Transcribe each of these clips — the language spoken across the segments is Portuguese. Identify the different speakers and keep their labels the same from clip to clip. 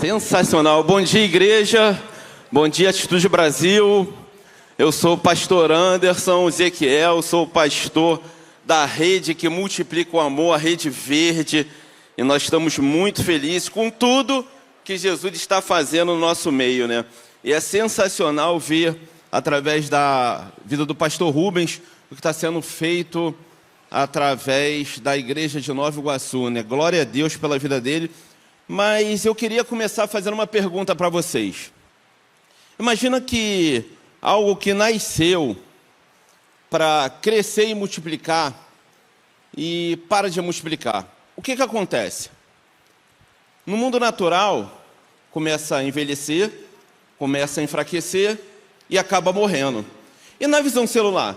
Speaker 1: Sensacional. Bom dia, igreja. Bom dia, Atitude Brasil. Eu sou o pastor Anderson Ezequiel, sou o pastor da rede que multiplica o amor, a Rede Verde. E nós estamos muito felizes com tudo que Jesus está fazendo no nosso meio, né? E é sensacional ver, através da vida do pastor Rubens, o que está sendo feito através da igreja de Nova Iguaçu, né? Glória a Deus pela vida dele. Mas eu queria começar fazendo uma pergunta para vocês. Imagina que algo que nasceu para crescer e multiplicar e para de multiplicar. O que acontece? No mundo natural, começa a envelhecer, começa a enfraquecer e acaba morrendo. E na visão celular?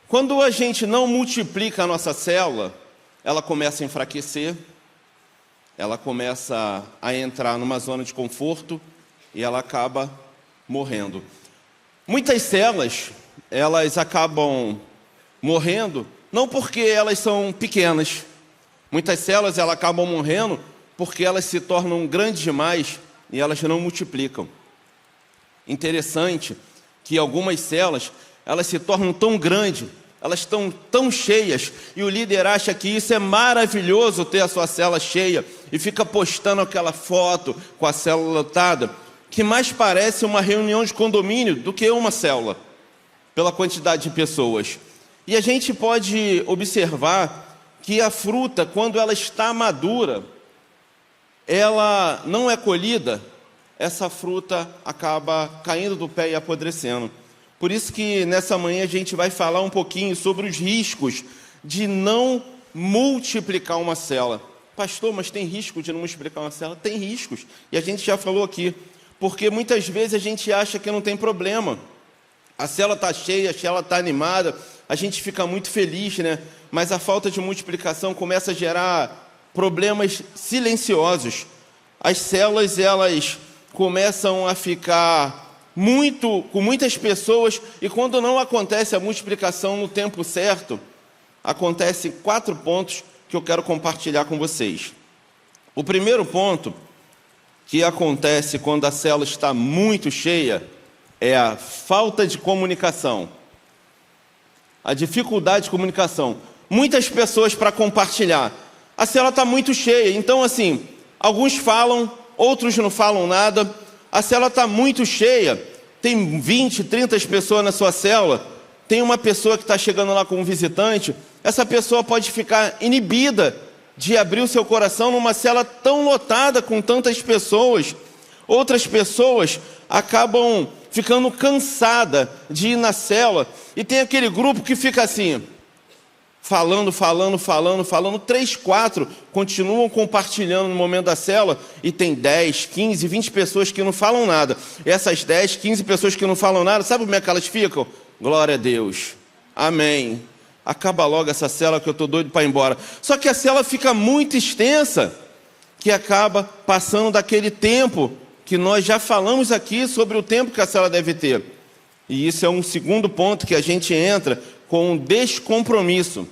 Speaker 1: Quando a gente não multiplica a nossa célula, ela começa a enfraquecer, ela começa a entrar numa zona de conforto e ela acaba morrendo. Muitas células, elas acabam morrendo, não porque elas são pequenas. Muitas células, elas acabam morrendo porque elas se tornam grandes demais e elas não multiplicam. Interessante que algumas células, elas se tornam tão grandes, elas estão tão cheias, e o líder acha que isso é maravilhoso, ter a sua célula cheia, e fica postando aquela foto com a célula lotada, que mais parece uma reunião de condomínio do que uma célula, pela quantidade de pessoas. E a gente pode observar que a fruta, quando ela está madura, ela não é colhida, essa fruta acaba caindo do pé e apodrecendo. Por isso que nessa manhã a gente vai falar um pouquinho sobre os riscos de não multiplicar uma célula. Pastor, mas tem risco de não multiplicar uma célula? Tem riscos, e a gente já falou aqui, porque muitas vezes a gente acha que não tem problema. A célula está cheia, a célula está animada, a gente fica muito feliz, né? Mas a falta de multiplicação começa a gerar problemas silenciosos. As células, elas começam a ficar com muitas pessoas, e quando não acontece a multiplicação no tempo certo, acontecem 4 pontos que eu quero compartilhar com vocês. O primeiro ponto que acontece quando a célula está muito cheia é a falta de comunicação, a dificuldade de comunicação. Muitas pessoas para compartilhar. A célula está muito cheia, então assim, alguns falam, outros não falam nada. A célula está muito cheia, tem 20, 30 pessoas na sua célula, tem uma pessoa que está chegando lá como visitante, essa pessoa pode ficar inibida de abrir o seu coração numa célula tão lotada com tantas pessoas. Outras pessoas acabam ficando cansadas de ir na célula, e tem aquele grupo que fica assim, falando, 3, 4 continuam compartilhando no momento da célula, e tem 10, 15, 20 pessoas que não falam nada. E essas 10, 15 pessoas que não falam nada, sabe como é que elas ficam? Glória a Deus, amém, acaba logo essa célula que eu estou doido para ir embora. Só que a célula fica muito extensa, que acaba passando daquele tempo que nós já falamos aqui sobre o tempo que a célula deve ter. E isso é um segundo ponto que a gente entra com descompromisso.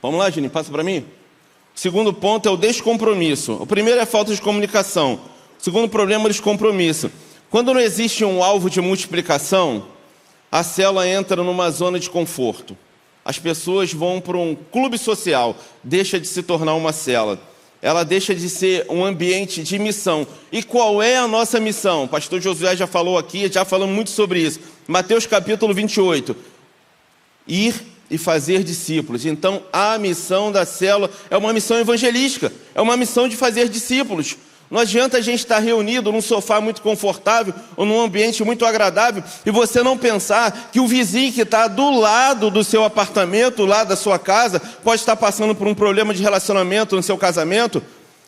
Speaker 1: Vamos lá, Gini, passa para mim. O segundo ponto é o descompromisso. O primeiro é a falta de comunicação. O segundo problema é o descompromisso. Quando não existe um alvo de multiplicação, a célula entra numa zona de conforto. As pessoas vão para um clube social, deixa de se tornar uma célula. Ela deixa de ser um ambiente de missão. E qual é a nossa missão? O pastor Josué já falou aqui, já falamos muito sobre isso. Mateus capítulo 28. Ir e fazer discípulos. Então, a missão da célula é uma missão evangelística. É uma missão de fazer discípulos. Não adianta a gente estar reunido num sofá muito confortável ou num ambiente muito agradável e você não pensar que o vizinho que está do lado do seu apartamento, lá da sua casa, pode estar passando por um problema de relacionamento no seu casamento,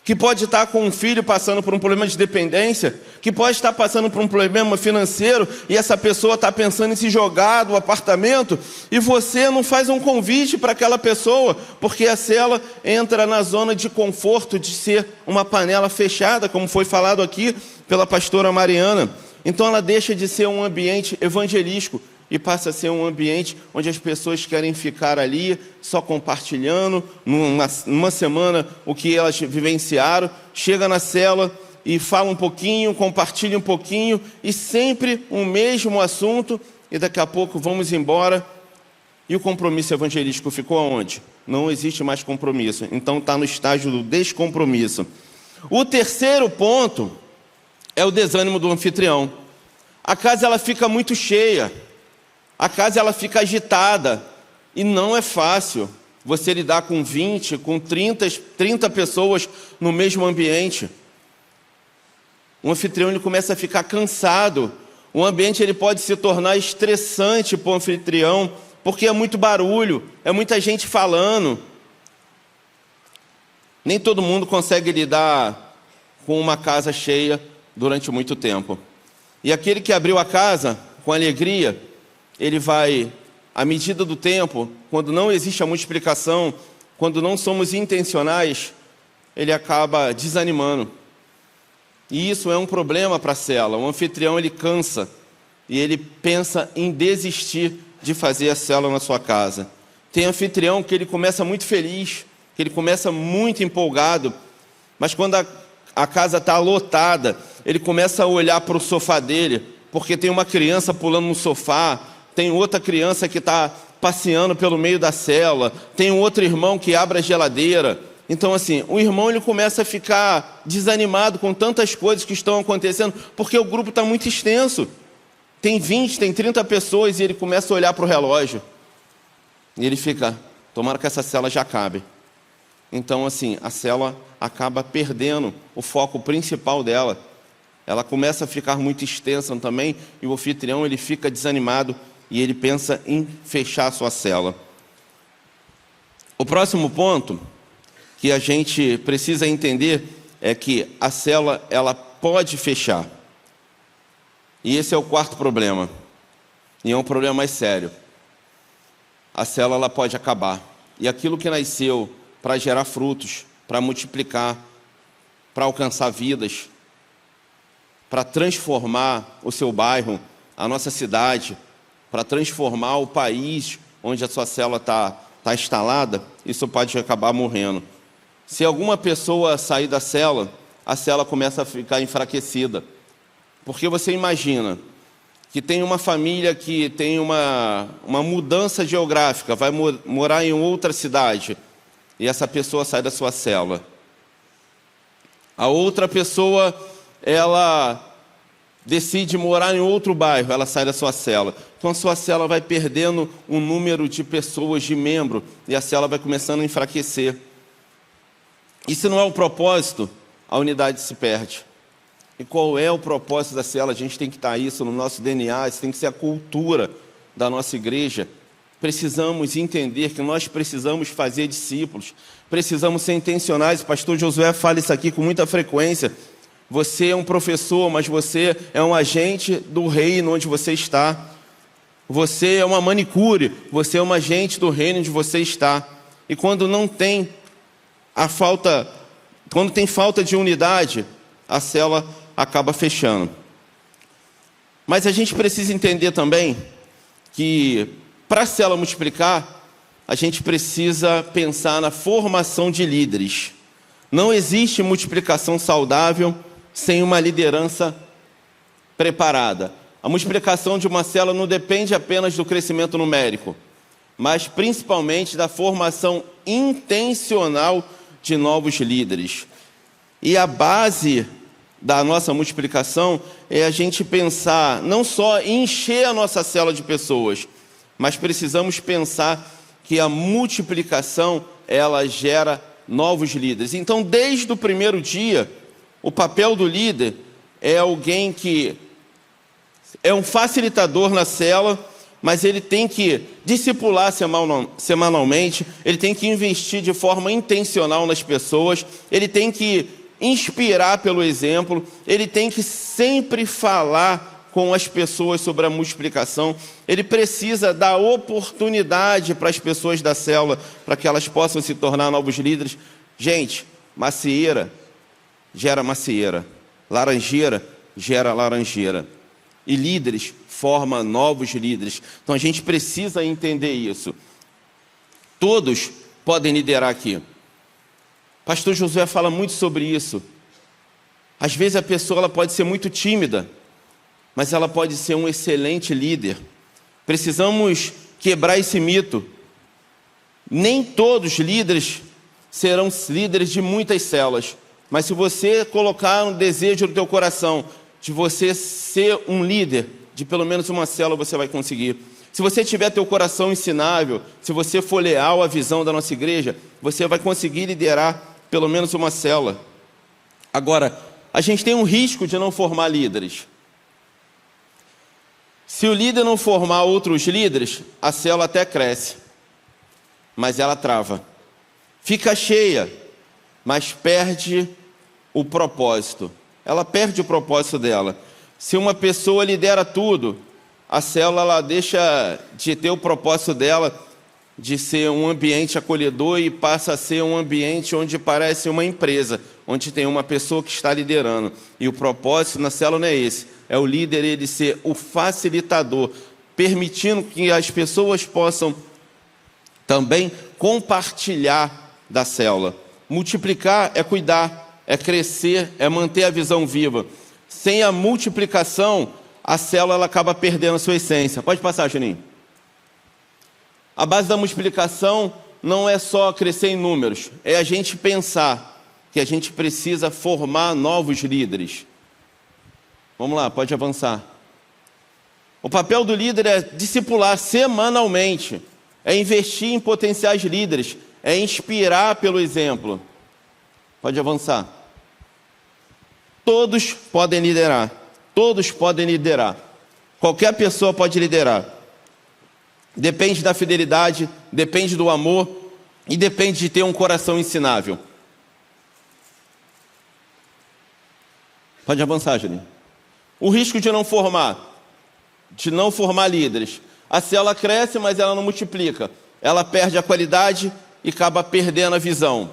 Speaker 1: que pode estar com um filho passando por um problema de dependência, que pode estar passando por um problema financeiro e essa pessoa está pensando em se jogar do apartamento e você não faz um convite para aquela pessoa, porque a célula entra na zona de conforto de ser uma panela fechada, como foi falado aqui pela pastora Mariana. Então ela deixa de ser um ambiente evangelístico e passa a ser um ambiente onde as pessoas querem ficar ali só compartilhando, numa semana, o que elas vivenciaram. chega na célula e fala um pouquinho, compartilha um pouquinho, e sempre o mesmo assunto, e daqui a pouco vamos embora. E o compromisso evangelístico ficou aonde? Não existe mais compromisso. Então está no estágio do descompromisso. O terceiro ponto é o desânimo do anfitrião. A casa ela fica muito cheia, a casa ela fica agitada, e não é fácil você lidar com 20, com 30 pessoas no mesmo ambiente. O anfitrião ele começa a ficar cansado, o ambiente ele pode se tornar estressante para o anfitrião, porque é muito barulho, é muita gente falando. Nem todo mundo consegue lidar com uma casa cheia durante muito tempo. E aquele que abriu a casa com alegria, ele vai, à medida do tempo, quando não existe a multiplicação, quando não somos intencionais, ele acaba desanimando. E isso é um problema para a célula. O anfitrião ele cansa e ele pensa em desistir de fazer a célula na sua casa. Tem anfitrião que ele começa muito feliz, que ele começa muito empolgado, mas quando a casa está lotada, ele começa a olhar para o sofá dele, porque tem uma criança pulando no sofá, tem outra criança que está passeando pelo meio da célula, tem um outro irmão que abre a geladeira. Então, assim, o irmão ele começa a ficar desanimado com tantas coisas que estão acontecendo, porque o grupo está muito extenso. Tem 20, tem 30 pessoas, e ele começa a olhar para o relógio. E ele fica, tomara que essa célula já acabe. Então, assim, a célula acaba perdendo o foco principal dela. Ela começa a ficar muito extensa também, e o anfitrião ele fica desanimado, e ele pensa em fechar a sua célula. O próximo ponto que a gente precisa entender é que a célula ela pode fechar. E esse é o quarto problema. E é um problema mais sério. A célula ela pode acabar. E aquilo que nasceu para gerar frutos, para multiplicar, para alcançar vidas, para transformar o seu bairro, a nossa cidade, para transformar o país onde a sua célula está instalada, isso pode acabar morrendo. Se alguma pessoa sair da célula, a célula começa a ficar enfraquecida. Porque você imagina que tem uma família que tem uma mudança geográfica, vai morar em outra cidade, e essa pessoa sai da sua célula. A outra pessoa, ela decide morar em outro bairro, ela sai da sua célula. Então a sua célula vai perdendo um número de pessoas, de membros, e a célula vai começando a enfraquecer. E se não é o propósito, a unidade se perde. E qual é o propósito da célula? A gente tem que estar isso no nosso DNA, isso tem que ser a cultura da nossa igreja. Precisamos entender que nós precisamos fazer discípulos, precisamos ser intencionais. O pastor Josué fala isso aqui com muita frequência. Você é um professor, mas você é um agente do reino onde você está. Você é uma manicure, você é um agente do reino onde você está. E quando não tem quando tem falta de unidade, a célula acaba fechando. Mas a gente precisa entender também que para a célula multiplicar, a gente precisa pensar na formação de líderes. Não existe multiplicação saudável sem uma liderança preparada. A multiplicação de uma célula não depende apenas do crescimento numérico, mas principalmente da formação intencional de novos líderes. E a base da nossa multiplicação é a gente pensar não só em encher a nossa célula de pessoas, mas precisamos pensar que a multiplicação ela gera novos líderes. Então, desde o primeiro dia, o papel do líder é alguém que é um facilitador na célula, mas ele tem que discipular semanalmente, ele tem que investir de forma intencional nas pessoas, ele tem que inspirar pelo exemplo, ele tem que sempre falar com as pessoas sobre a multiplicação, ele precisa dar oportunidade para as pessoas da célula, para que elas possam se tornar novos líderes. Gente, macieira gera macieira, laranjeira gera laranjeira. E líderes formam novos líderes. Então a gente precisa entender isso. Todos podem liderar aqui. Pastor Josué fala muito sobre isso. Às vezes a pessoa ela pode ser muito tímida, mas ela pode ser um excelente líder. Precisamos quebrar esse mito. Nem todos os líderes serão líderes de muitas células, mas se você colocar um desejo no teu coração de você ser um líder de pelo menos uma célula, você vai conseguir. Se você tiver teu coração ensinável, se você for leal à visão da nossa igreja, você vai conseguir liderar pelo menos uma célula. Agora, a gente tem um risco de não formar líderes. Se o líder não formar outros líderes, a célula até cresce, mas ela trava. Fica cheia, mas perde o propósito. Ela perde o propósito dela. Se uma pessoa lidera tudo, a célula ela deixa de ter o propósito dela de ser um ambiente acolhedor e passa a ser um ambiente onde parece uma empresa, onde tem uma pessoa que está liderando. E o propósito na célula não é esse. É o líder ele ser o facilitador, permitindo que as pessoas possam também compartilhar da célula. Multiplicar é cuidar, é crescer, é manter a visão viva. Sem a multiplicação, a célula ela acaba perdendo a sua essência. Pode passar, Juninho. A base da multiplicação não é só crescer em números, é a gente pensar que a gente precisa formar novos líderes. Vamos lá, pode avançar. O papel do líder é discipular semanalmente, é investir em potenciais líderes, é inspirar pelo exemplo. Pode avançar. Todos podem liderar. Todos podem liderar. Qualquer pessoa pode liderar. Depende da fidelidade, depende do amor e depende de ter um coração ensinável. Pode avançar, Julinho. O risco de não formar líderes. A célula cresce, mas ela não multiplica. Ela perde a qualidade e acaba perdendo a visão.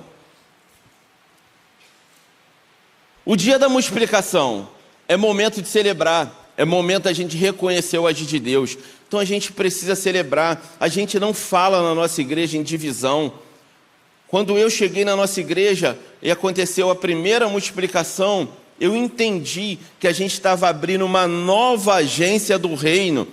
Speaker 1: O dia da multiplicação é momento de celebrar, é momento da gente reconhecer o agir de Deus. Então a gente precisa celebrar. A gente não fala na nossa igreja em divisão. Quando eu cheguei na nossa igreja e aconteceu a primeira multiplicação, eu entendi que a gente estava abrindo uma nova agência do reino,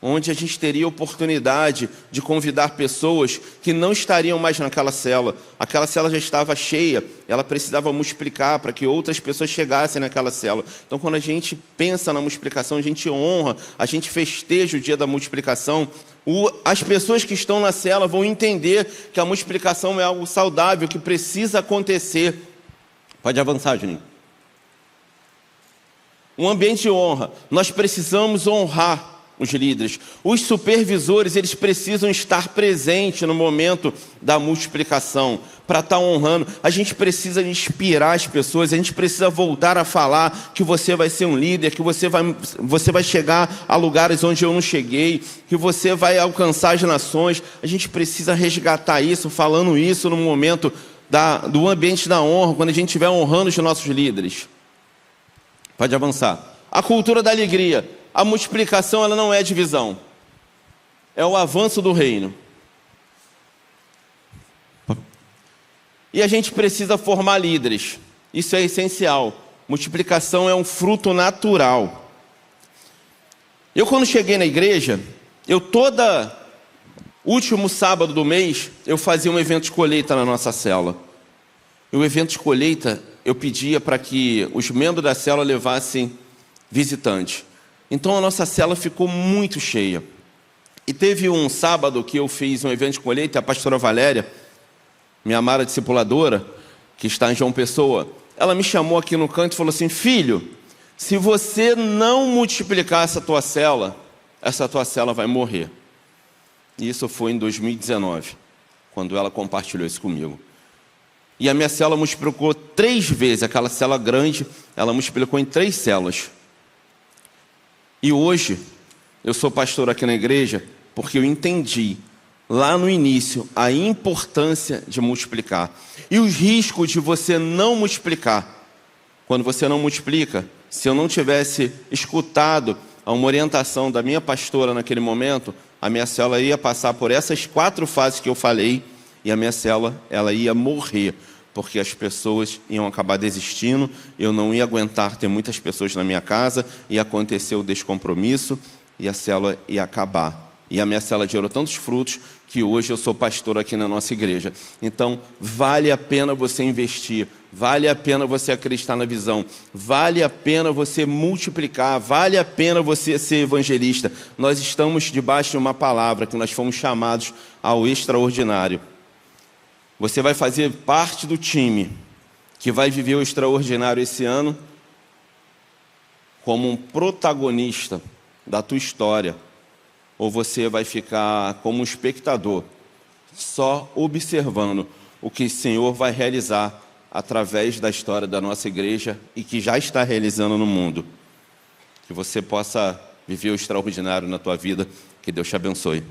Speaker 1: onde a gente teria oportunidade de convidar pessoas que não estariam mais naquela célula. Aquela célula já estava cheia, ela precisava multiplicar para que outras pessoas chegassem naquela célula. Então, quando a gente pensa na multiplicação, a gente honra, a gente festeja o dia da multiplicação. As pessoas que estão na célula vão entender que a multiplicação é algo saudável, que precisa acontecer. Pode avançar, Juninho. Um ambiente de honra. Nós precisamos honrar os líderes. Os supervisores, eles precisam estar presentes no momento da multiplicação, para estar honrando. A gente precisa inspirar as pessoas, a gente precisa voltar a falar que você vai ser um líder, que você vai chegar a lugares onde eu não cheguei, que você vai alcançar as nações. A gente precisa resgatar isso, falando isso no momento do ambiente da honra, quando a gente estiver honrando os nossos líderes. Pode avançar. A cultura da alegria. A multiplicação ela não é divisão, é o avanço do reino. E a gente precisa formar líderes, isso é essencial. Multiplicação é um fruto natural. Eu quando cheguei na igreja, todo último sábado do mês, eu fazia um evento de colheita na nossa célula. E o evento de colheita, eu pedia para que os membros da célula levassem visitantes. Então a nossa célula ficou muito cheia. E teve um sábado que eu fiz um evento de colheita, a pastora Valéria, minha amada discipuladora, que está em João Pessoa, ela me chamou aqui no canto e falou assim: filho, se você não multiplicar essa tua célula vai morrer. E isso foi em 2019, quando ela compartilhou isso comigo. E a minha célula multiplicou 3 vezes, aquela célula grande, ela multiplicou em 3 células. E hoje, eu sou pastor aqui na igreja porque eu entendi, lá no início, a importância de multiplicar. E os riscos de você não multiplicar. Quando você não multiplica, se eu não tivesse escutado uma orientação da minha pastora naquele momento, a minha célula ia passar por essas 4 fases que eu falei, e a minha célula ela ia morrer. porque as pessoas iam acabar desistindo, eu não ia aguentar ter muitas pessoas na minha casa, ia acontecer o descompromisso e a célula ia acabar. E a minha célula gerou tantos frutos que hoje eu sou pastor aqui na nossa igreja. Então, vale a pena você investir, vale a pena você acreditar na visão, vale a pena você multiplicar, vale a pena você ser evangelista. Nós estamos debaixo de uma palavra que nós fomos chamados ao extraordinário. Você vai fazer parte do time que vai viver o extraordinário esse ano como um protagonista da tua história, ou você vai ficar como um espectador, só observando o que o Senhor vai realizar através da história da nossa igreja e que já está realizando no mundo. Que você possa viver o extraordinário na tua vida. Que Deus te abençoe.